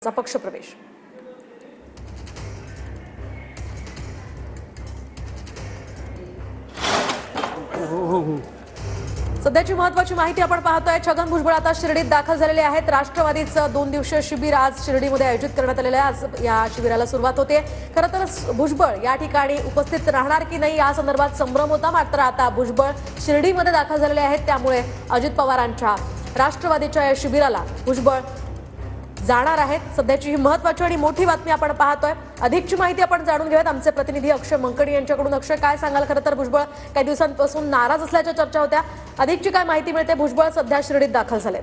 चा पक्षप्रवेश। सध्याची महत्त्वाची माहिती आपण पाहतोय। छगन भुजबळ आता शिर्डीत दाखल झालेले आहेत। राष्ट्रवादीचं 2 दिवसीय शिबिर आज शिर्डीमध्ये आयोजित करण्यात आलेलं आहे। आज या शिबिराला सुरुवात होते। खरं तर भुजबळ या ठिकाणी उपस्थित राहणार की नाही या संदर्भात संभ्रम होता, मात्र आता भुजबळ शिर्डीमध्ये दाखल झालेले आहेत। त्यामुळे अजित पवारांच्या राष्ट्रवादीच्या या शिबिराला भुजबळ जाणार आहेत। सध्याची ही महत्त्वाची आणि मोठी बातमी आपण पाहतोय। अधिकची माहिती आपण जाणून घेऊयात आमचे प्रतिनिधी अक्षय मंकणी यांच्याकडून। अक्षय, काय सांगाल? खरं तर भुजबळ काही दिवसांपासून नाराज असल्याच्या चर्चा होत्या। अधिकची काय माहिती मिळते? भुजबळ सध्या शिर्डीत दाखल झाले।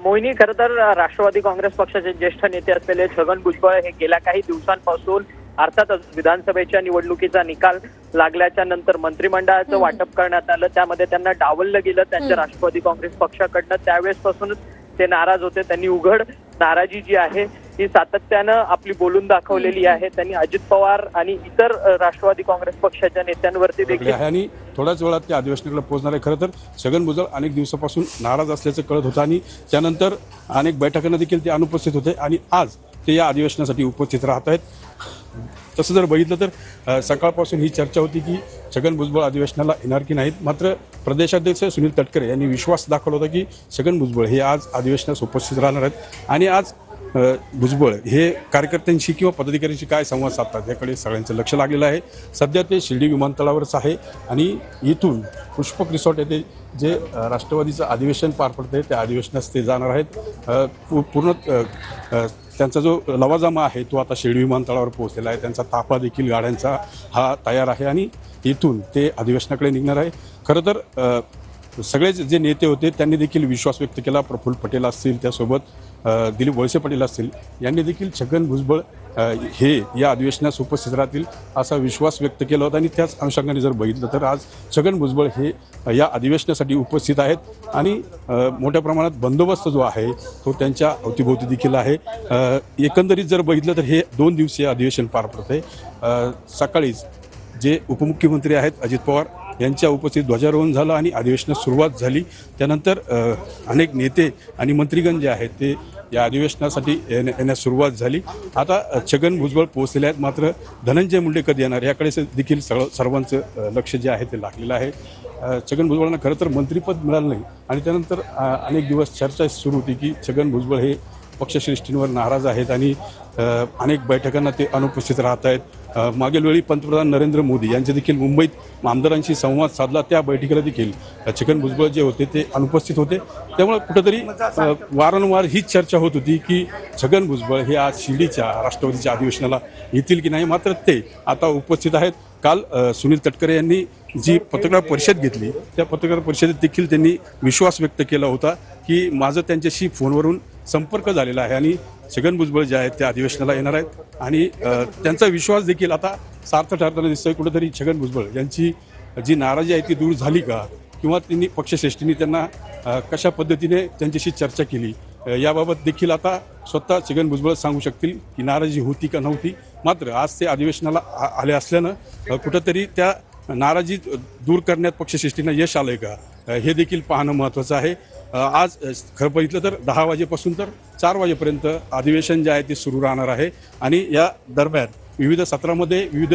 मोहिनी, खरं तर राष्ट्रवादी काँग्रेस पक्षाचे ज्येष्ठ नेते असलेले छगन भुजबळ हे गेल्या काही दिवसांपासून अर्थातच विधानसभेच्या निवडणुकीचा निकाल लागल्याच्या नंतर मंत्रिमंडळाचं वाटप करण्यात आलं, त्यामध्ये त्यांना डावललं गेलं त्यांच्या राष्ट्रवादी काँग्रेस पक्षाकडनं। त्यावेळेसपासूनच ते नाराज होते। त्यांनी उघड नाराजी जी आहे ही सातत्यानं आपली बोलून दाखवलेली आहे। त्यांनी अजित पवार आणि इतर राष्ट्रवादी काँग्रेस पक्षाच्या नेत्यांवरती देखील आणि थोड्याच वेळात त्या अधिवेशनाकडे पोहोचणार आहे। खरं तर छगन भुजबळ अनेक दिवसापासून नाराज असल्याचं कळत होतं आणि त्यानंतर अनेक बैठकांना देखील ते अनुपस्थित होते आणि आज ते या अधिवेशनासाठी उपस्थित राहत आहेत। तसं जर बघितलं तर सकाळपासून ही चर्चा होती की छगन भुजबळ अधिवेशनाला येणार की नाहीत, मात्र प्रदेशाध्यक्ष सुनील तटकरे यांनी विश्वास दाखवला होता की छगन भुजबळ हे आज अधिवेशनास उपस्थित राहणार आहेत आणि आज भुजबळ हे कार्यकर्त्यांशी किंवा पदाधिकाऱ्यांशी काय संवाद साधतात याकडे सगळ्यांचं लक्ष लागलेलं आहे। सध्या ते शिर्डी विमानतळावरच आहे आणि इथून पुष्पक रिसॉर्ट येथे जे राष्ट्रवादीचं अधिवेशन पार पडतं त्या अधिवेशनास ते जाणार आहेत। पूर्ण त्यांचा जो लवाजमा आहे तो आता शिर्डी विमानतळावर पोहोचलेला आहे। त्यांचा ताफा देखील गाड्यांचा हा तयार आहे आणि इथून ते अधिवेशनाकडे निघणार आहे। खरं तर सगळेच जे नेते होते त्यांनी देखील विश्वास व्यक्त केला। प्रफुल्ल पटेल असतील, त्यासोबत दिलीप वळसे पाटील असतील, यांनी देखील छगन भुजबळ हे या अधिवेशनास उपस्थित राहतील असा विश्वास व्यक्त केला होता आणि त्याच अनुषंगाने जर बघितलं तर आज छगन भुजबळ हे या अधिवेशनासाठी उपस्थित आहेत आणि मोठ्या प्रमाणात बंदोबस्त जो आहे तो त्यांच्या अवतीभोवती देखील आहे। एकंदरीत जर बघितलं तर हे 2 दिवसीय अधिवेशन पार पडते। सकाळीच जे उपमुख्यमंत्री आहेत अजित पवार यांच्या उपस्थितीत ध्वजारोहण झालं आणि अधिवेशनास सुरुवात झाली। त्यानंतर अनेक नेते आणि मंत्रीगण जे आहेत ते या अधिवेशनासाठी येण्यास सुरुवात झाली। आता छगन भुजबळ पोहोचलेले आहेत, मात्र धनंजय मुंडे कधी येणार याकडे देखील सर्वांचं लक्ष जे आहे ते लागलेलं आहे। छगन भुजबळांना खरं तर मंत्रिपद मिळालं नाही आणि त्यानंतर अनेक दिवस चर्चा सुरू होती की छगन भुजबळ हे पक्षश्रेष्ठींवर नाराज आहेत आणि अनेक बैठकांना ते अनुपस्थित राहत आहेत। मागील वेळी पंतप्रधान नरेंद्र मोदी यांचे देखील मुंबईत आमदारांशी संवाद साधला, त्या बैठकीला देखील छगन भुजबळ जे होते ते अनुपस्थित होते। त्यामुळे कुठेतरी वारंवार हीच चर्चा होत होती की छगन भुजबळ हे आज शिर्डीच्या राष्ट्रवादीच्या अधिवेशनाला येतील की नाही, मात्र ते आता उपस्थित आहेत। काल सुनील तटकरे यांनी जी पत्रकार परिषद घेतली त्या पत्रकार परिषदेत देखील त्यांनी विश्वास व्यक्त केला होता की माझं त्यांच्याशी फोनवरून संपर्क झालेला आहे आणि छगन भुजबळ जे आहेत त्या अधिवेशनाला येणार आहेत आणि त्यांचा विश्वास देखील आता सार्थ ठरताना दिसतोय। कुठेतरी छगन भुजबळ यांची जी नाराजी आहे ती दूर झाली का किंवा त्यांनी पक्षश्रेष्ठींनी त्यांना कशा पद्धतीने त्यांच्याशी चर्चा केली याबाबत देखील आता स्वतः छगन भुजबळ सांगू शकतील की नाराजी होती का नव्हती। मात्र आज ते अधिवेशनाला आले असल्यानं कुठंतरी त्या नाराजी दूर करण्यात पक्षश्रेष्ठींना यश आलंय का हे देखील पाहणं महत्त्वाचं आहे। आज खरं बघितलं तर 10 वाजेपासून तर 4 वाजेपर्यंत अधिवेशन जे आहे ते सुरू राहणार आहे आणि या दरम्यान विविध सत्रामध्ये विविध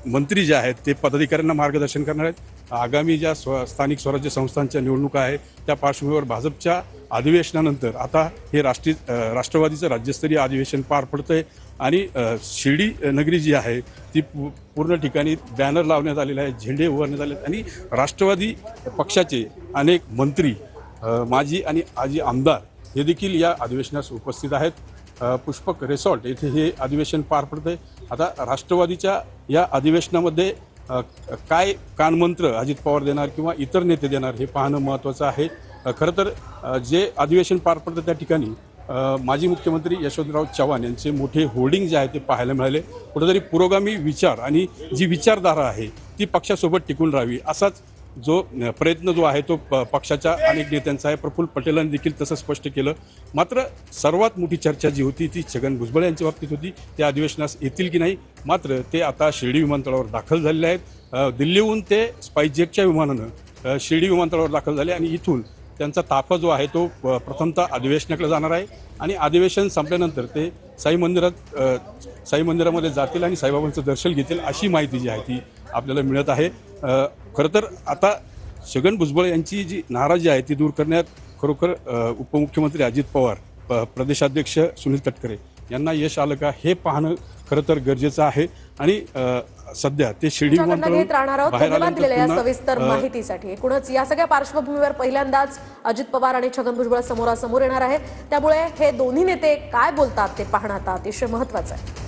मंत्री जे आहेत ते पदाधिकाऱ्यांना मार्गदर्शन करणार आहेत। आगामी ज्या स्थानिक स्वराज्य संस्थांच्या निवडणुका आहेत त्या पार्श्वभूमीवर भाजपच्या अधिवेशनानंतर आता हे राष्ट्रवादीचं राज्यस्तरीय अधिवेशन पार पडतंय आणि शिर्डी नगरी जी आहे ती पूर्ण ठिकाणी बॅनर लावण्यात आलेले आहेत, झेंडे उभारण्यात आले आहेत आणि राष्ट्रवादी पक्षाचे अनेक मंत्री, माजी आणि आजी आमदार हे देखील या अधिवेशनास उपस्थित आहेत। पुष्पक रिसॉर्ट येथे हे अधिवेशन पार पडतंय। आता राष्ट्रवादीच्या या अधिवेशनामध्ये काय कानमंत्र अजित पवार देणार किंवा इतर नेते देणार हे पाहणं महत्त्वाचं आहे। खरं तर जे अधिवेशन पार पडतं त्या ठिकाणी माजी मुख्यमंत्री यशवंतराव चव्हाण यांचे मोठे होर्डिंग जे आहे ते पाहायला मिळाले। कुठेतरी पुरोगामी विचार आणि जी विचारधारा आहे ती पक्षासोबत टिकून राहावी असाच जो प्रयत्न जो आहे तो पक्षाच्या अनेक नेत्यांचा आहे। प्रफुल्ल पटेलांनी देखील तसं स्पष्ट केलं। मात्र सर्वात मोठी चर्चा जी होती ती छगन भुजबळ यांच्या बाबतीत होती, त्या अधिवेशनास येतील की नाही। मात्र ते आता शिर्डी विमानतळावर दाखल झालेले आहेत। दिल्लीहून ते स्पाइसजेटच्या विमानानं शिर्डी विमानतळावर दाखल झाले आणि इथून त्यांचा ताफा जो आहे तो प्रथमतः अधिवेशनाकडे जाणार आहे आणि अधिवेशन संपल्यानंतर ते साई मंदिरामध्ये जातील आणि साईबाबांचं दर्शन घेतील अशी माहिती जी आहे ती आपल्याला मिळत आहे. खरं तर आता छगन भुजबळ यांची जी नाराजी आहे ती दूर करण्यात खरोखर उपमुख्यमंत्री अजित पवार, प्रदेशाध्यक्ष सुनील तटकरे यांना यश आलं का हे पाहणं खरं तर गरजेचं आहे आणि सध्या ते शिर्डी घेत राहणार आहोत. बाहेर धन्यवाद दिलेल्या या आल्यानंतर सविस्तर माहितीसाठी. एकूणच या सगळ्या पार्श्वभूमीवर पहिल्यांदाच अजित पवार आणि छगन भुजबळ समोरासमोर येणार आहे. त्यामुळे हे दोन्ही नेते काय बोलतात ते पाहणं आता अतिशय महत्त्वाचं आहे.